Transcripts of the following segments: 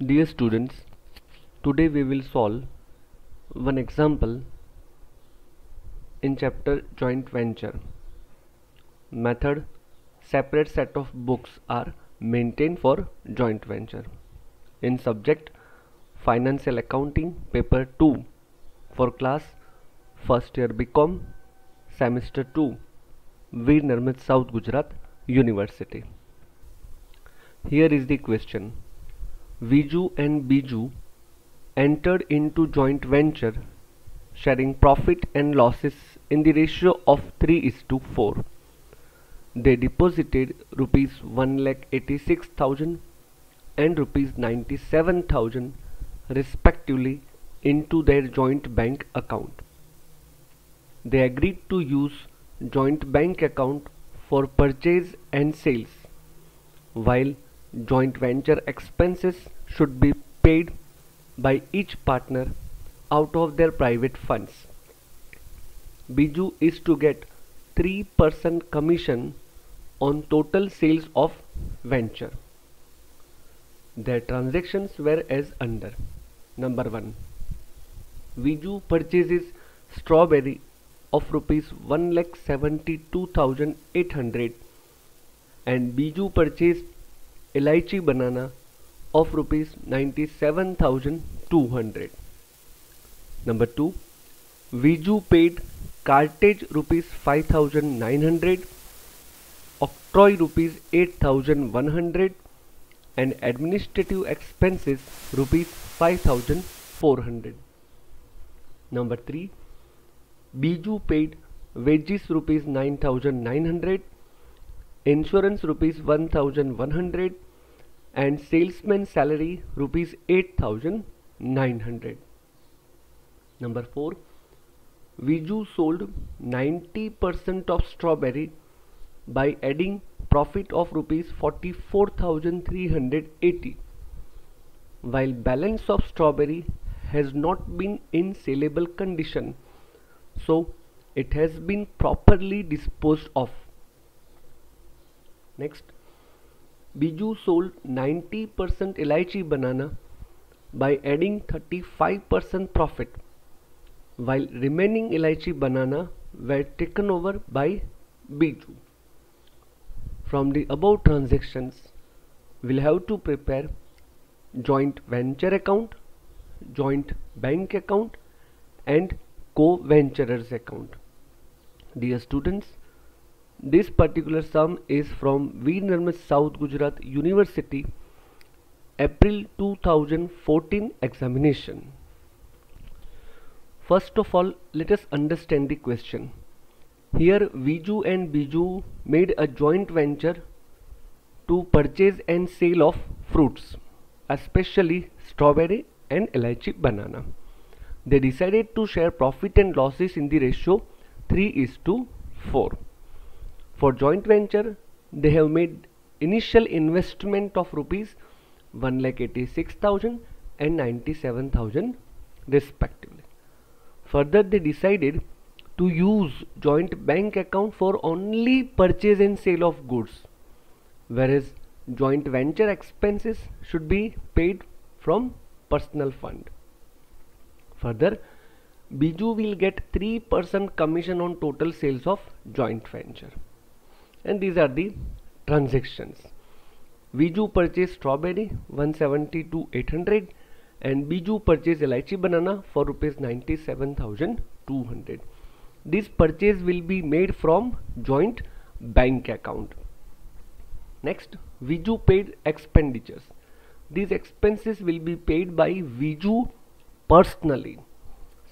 Dear students, today we will solve one example in chapter joint venture. Method: separate set of books are maintained for joint venture. In subject Financial Accounting paper 2 for class first year BCom semester 2 Veer Narmit South Gujarat University. Here is the question. Viju and Biju entered into joint venture sharing profit and losses in the ratio of 3:4. They deposited rupees 1,86,000 and rupees 97,000 respectively into their joint bank account. They agreed to use joint bank account for purchase and sales, while joint venture expenses should be paid by each partner out of their private funds. Biju is to get 3% commission on total sales of venture. Their transactions were as under. Number 1. Biju purchases strawberry of rupees 1,72,800 and Biju purchased elaichi banana of rupees 97,200. Number 2. Viju paid cartage rupees 5,900, octroi rupees 8,100 and administrative expenses rupees 5,400. Number 3. Biju paid wages rupees 9,900, insurance rupees 1,100 and salesman salary rupees 8,900. Number 4. Viju sold 90% of strawberry by adding profit of rupees 44,380, while balance of strawberry has not been in saleable condition, so it has been properly disposed of. Next, Biju sold 90% elaichi banana by adding 35% profit, while remaining elaichi banana were taken over by Biju. From the above transactions, we'll have to prepare joint venture account, joint bank account and co-venturers account. Dear students, this particular sum is from Veer Narmit South Gujarat University April 2014 examination. First of all, let us understand the question. Here Viju and Biju made a joint venture to purchase and sale of fruits, especially strawberry and elaichi banana. They decided to share profit and losses in the ratio 3:4. For joint venture, they have made initial investment of rupees 1,86,000 and 97,000 respectively. Further, they decided to use joint bank account for only purchase and sale of goods, whereas joint venture expenses should be paid from personal fund. Further, Biju will get 3% commission on total sales of joint venture. And these are the transactions. Viju purchased strawberry 172,800 and Biju purchased elaichi banana for rupees 97,200. This purchase will be made from joint bank account. Next, Viju paid expenditures. These expenses will be paid by Viju personally.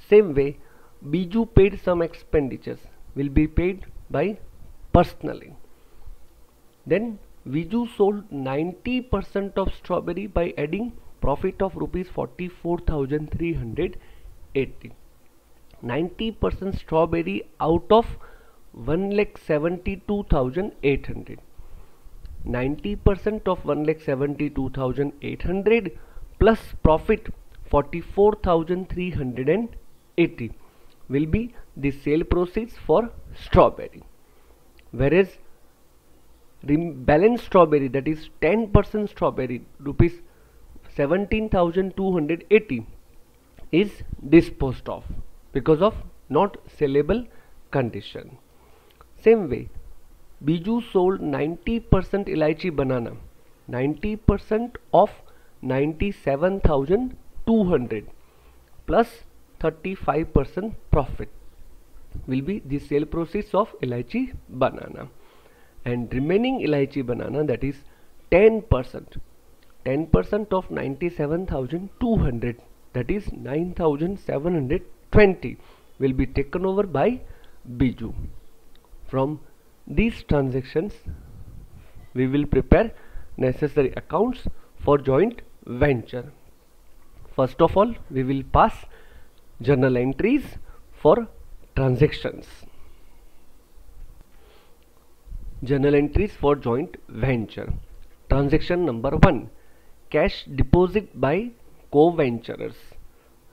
Same way, Biju paid some expenditures will be paid by personally. Then Viju sold 90% of strawberry by adding profit of rupees 44,380. 90% strawberry out of 1,72,800. 90% of 1,72,800 plus profit 44,380 will be the sale proceeds for strawberry, whereas balance strawberry, that is 10% strawberry rupees 17,280 is disposed of because of not sellable condition. Same way, Biju sold 90% Elaichi banana, 90% of 97,200 plus 35% profit will be the sale proceeds of Elaichi banana, and remaining Elaichi banana, that is 10% of 97,200, that is 9,720, will be taken over by Biju. From these transactions we will prepare necessary accounts for joint venture. First of all, we will pass journal entries for transactions. Journal entries for joint venture. Transaction number 1, cash deposit by co-venturers.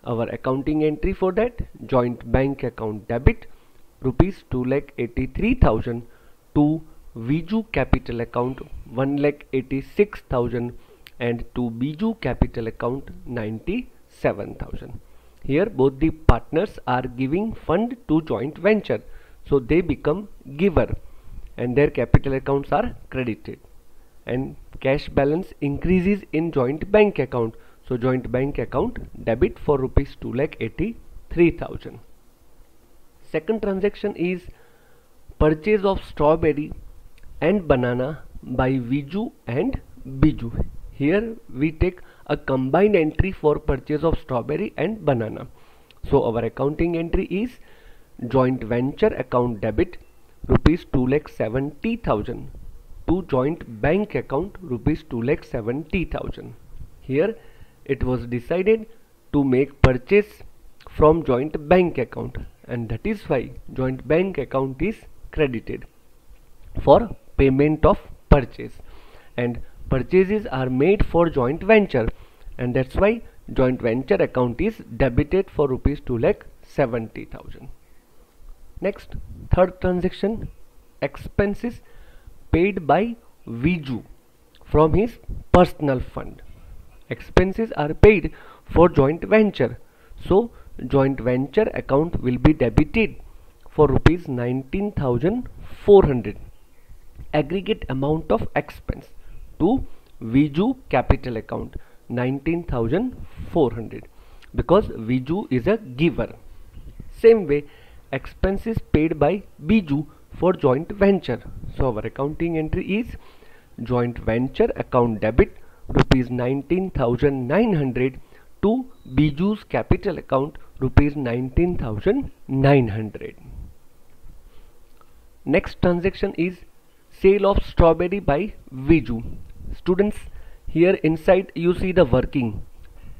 Our accounting entry for that, joint bank account debit rupees 2,83,000 to Biju capital account 1,86,000 and to Biju capital account 97,000. Here both the partners are giving fund to joint venture, so they become giver and their capital accounts are credited, and cash balance increases in joint bank account, so joint bank account debit for rupees 2,83,000. Second transaction is purchase of strawberry and banana by Biju and Biju. Here we take a combined entry for purchase of strawberry and banana. So our accounting entry is joint venture account debit rupees 2,70,000 to joint bank account rupees 2,70,000. Here it was decided to make purchase from joint bank account, and that is why joint bank account is credited for payment of purchase, and purchases are made for joint venture, and that's why joint venture account is debited for rupees 2,70,000. Next, third transaction, expenses paid by Biju from his personal fund. Expenses are paid for joint venture, so joint venture account will be debited for rupees 19,400 aggregate amount of expense to Biju capital account 19,400 because Biju is a giver. Same way, expenses paid by Biju for joint venture. So our accounting entry is joint venture account debit rupees 19,900 to Biju's capital account rupees 19,900. Next transaction is sale of strawberry by Biju. Students, here inside you see the working.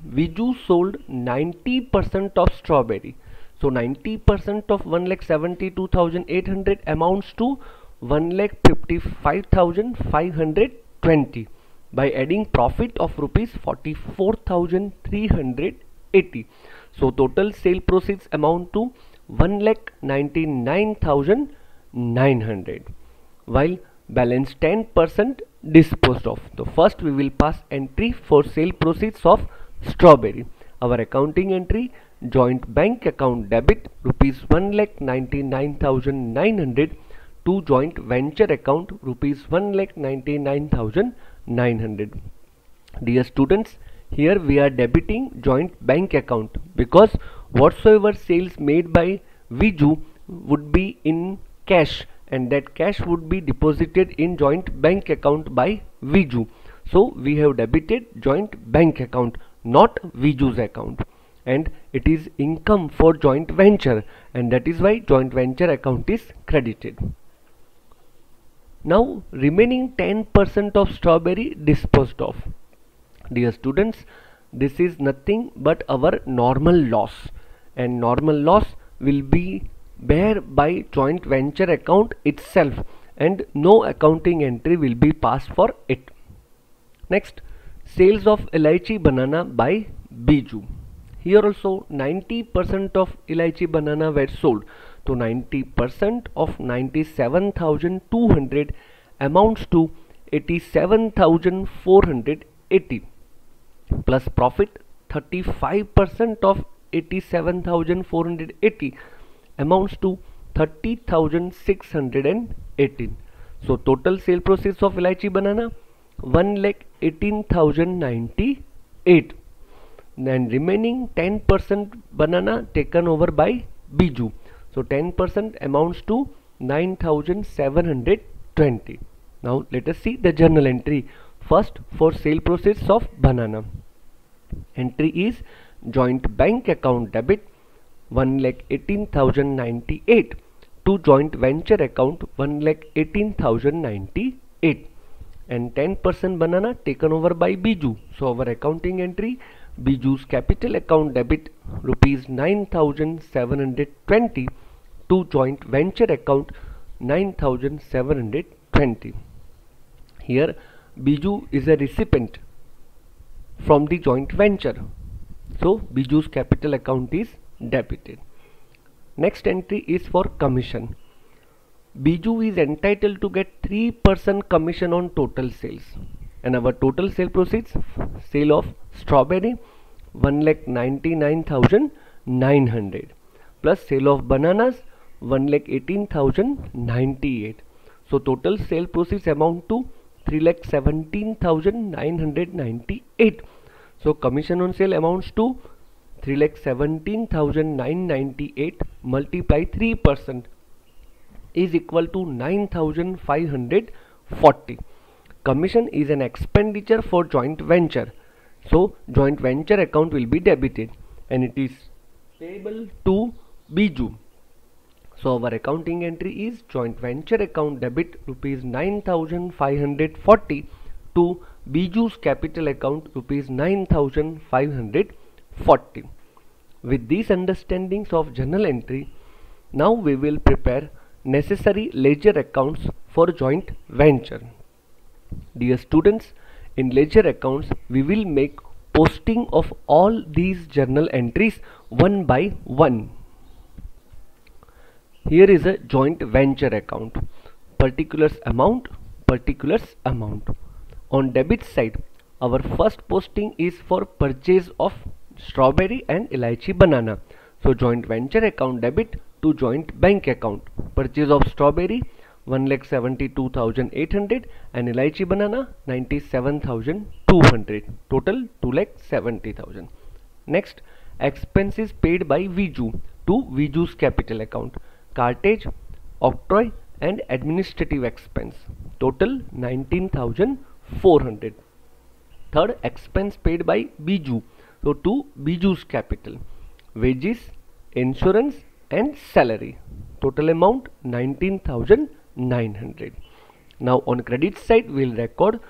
Biju sold 90% of strawberry. So 90% of 1,72,800 amounts to 1,55,520 by adding profit of rupees 44,380. So total sale proceeds amount to 1,99,900, while balance 10% disposed of. So first we will pass entry for sale proceeds of strawberry. Our accounting entry, joint bank account debit rupees 1,99,900 to joint venture account rupees 1,99,900. Dear students, here we are debiting joint bank account because whatsoever sales made by Biju would be in cash, and that cash would be deposited in joint bank account by Biju. So we have debited joint bank account, not Biju's account, and it is income for joint venture, and that is why joint venture account is credited. Now remaining 10% of strawberry disposed of. Dear students, this is nothing but our normal loss, and normal loss will be bear by joint venture account itself, and no accounting entry will be passed for it. Next, sales of Elaichi banana by Biju. Here also 90% of Elaichi banana were sold. So 90% of 97,200 amounts to 87,480 plus profit 35% of 87,480 amounts to 30,618. So total sale proceeds of Elaichi Banana 1,18,098, and remaining 10% banana taken over by Biju. So 10% amounts to 9,720. Now let us see the journal entry. First, for sale proceeds of banana, entry is joint bank account debit 1,18,098 to joint venture account 1,18,098, and 10% banana taken over by Biju. So our accounting entry, Biju's capital account debit rupees 9,720 to joint venture account 9,720. Here Biju is a recipient from the joint venture, so Biju's capital account is debited. Next entry is for commission. Biju is entitled to get 3% commission on total sales, and our total sale proceeds, sale of strawberry 1,99,900 plus sale of bananas 1,18,098. So total sale proceeds amount to 3,17,998. So commission on sale amounts to 3,17,998 multiply 3% is equal to 9,540. Commission is an expenditure for joint venture, so joint venture account will be debited and it is payable to Biju. So our accounting entry is joint venture account debit rupees 9,540 to Biju's capital account rupees 9,540. With these understandings of journal entry, now we will prepare necessary ledger accounts for joint venture. Dear students, in ledger accounts we will make posting of all these journal entries one by one. Here is a joint venture account. Particulars amount. On debit side, our first posting is for purchase of strawberry and Elaichi Banana. So joint venture account debit to joint bank account. Purchase of strawberry 1,72,800 and Elaichi Banana 97,200. Total 2,70,000. Next, expenses paid by Biju to Biju's capital account. Cartage, octroi and administrative expense. Total 19,400. Third, expense paid by Biju, so to Biju's capital. Wages, insurance and salary. Total amount 19,900. Now on credit side we will record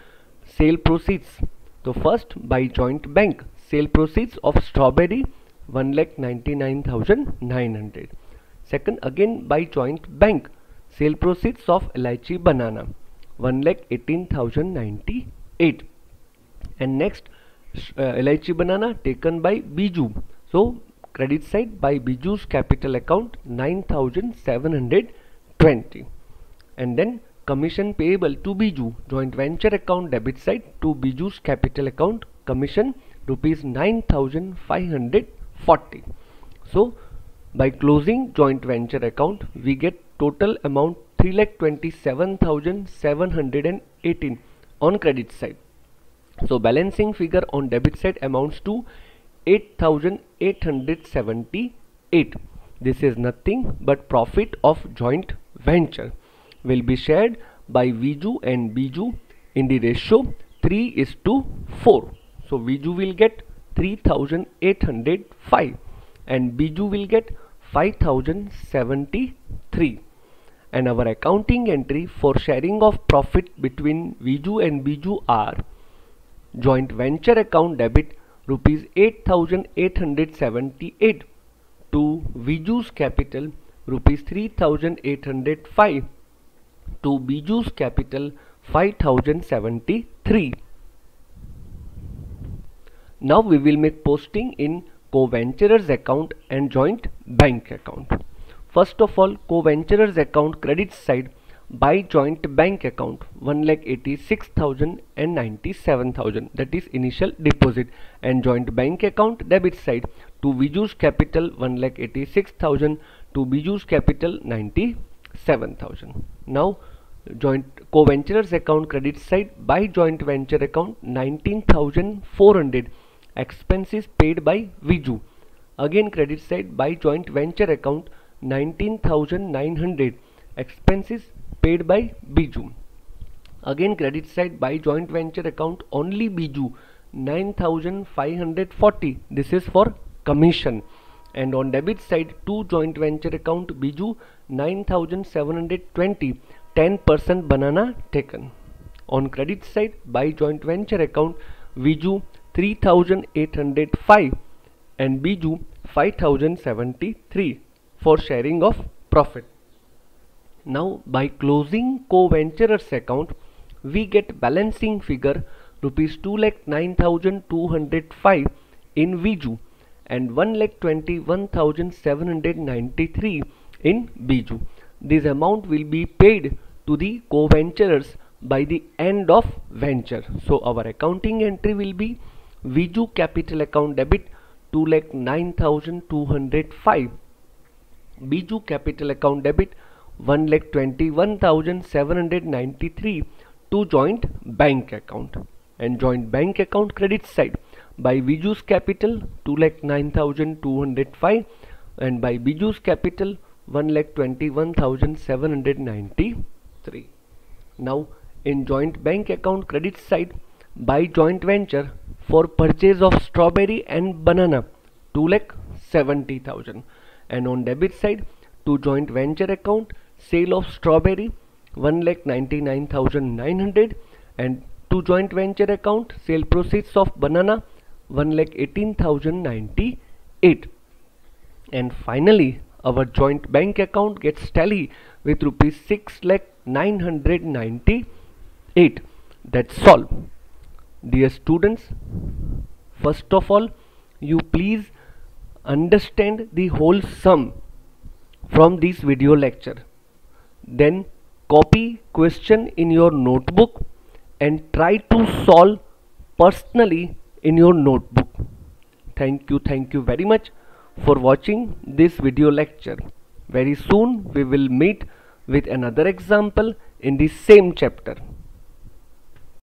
sale proceeds. So first, by joint bank, sale proceeds of strawberry 1,99,900. Second, again by joint bank, sale proceeds of Elaichi Banana 1,18,098. And next, Elaichi Banana taken by Biju. So credit side by Biju's capital account 9,720. And then commission payable to Biju, joint venture account debit side to Biju's capital account, commission rupees 9,540. So by closing joint venture account we get total amount 3,27,718 on credit side. So balancing figure on debit side amounts to 8,878. This is nothing but profit of joint venture, will be shared by Biju and Biju in the ratio 3:4. So Biju will get 3,805 and Biju will get 5,073. And our accounting entry for sharing of profit between Biju and Biju are: joint venture account debit rupees 8,878 to Biju's capital rupees 3,805 to Biju's capital 5,073. Now we will make posting in co-venturers account and joint bank account. First of all, co-venturers account credit side, by joint bank account 1,86,000 and 97,000, that is initial deposit, and joint bank account debit side to Viju's capital 1,86,000 to Viju's capital 97,000. Now joint co-venturers account credit side by joint venture account 19,400, expenses paid by Viju. Again credit side by joint venture account 19,900, expenses paid by Biju. Again credit side by joint venture account only Biju 9,540, this is for commission. And on debit side to joint venture account Biju 9,720, 10% banana taken. On credit side by joint venture account Viju 3,805 and Biju 5,073 for sharing of profit. Now by closing co-venturers account we get balancing figure rupees 2,09,205 in Viju and 1,21,793 in Biju. This amount will be paid to the co-venturers by the end of venture. So our accounting entry will be Viju capital account debit 2,09,205, Biju capital account debit 1,21,793 to joint bank account, and joint bank account credit side by Viju's capital 2,09,205 and by Biju's capital 1,21,793. Now in joint bank account credit side by joint venture for purchase of strawberry and banana 2,70,000, and on debit side to joint venture account sale of strawberry 1,99,900 and to joint venture account sale proceeds of banana 1,18,098. And finally our joint bank account gets tally with rupees 6,998. That's all. Dear students, first of all you please understand the whole sum from this video lecture, then copy question in your notebook and try to solve personally in your notebook. Thank you very much for watching this video lecture. Very soon we will meet with another example in the same chapter.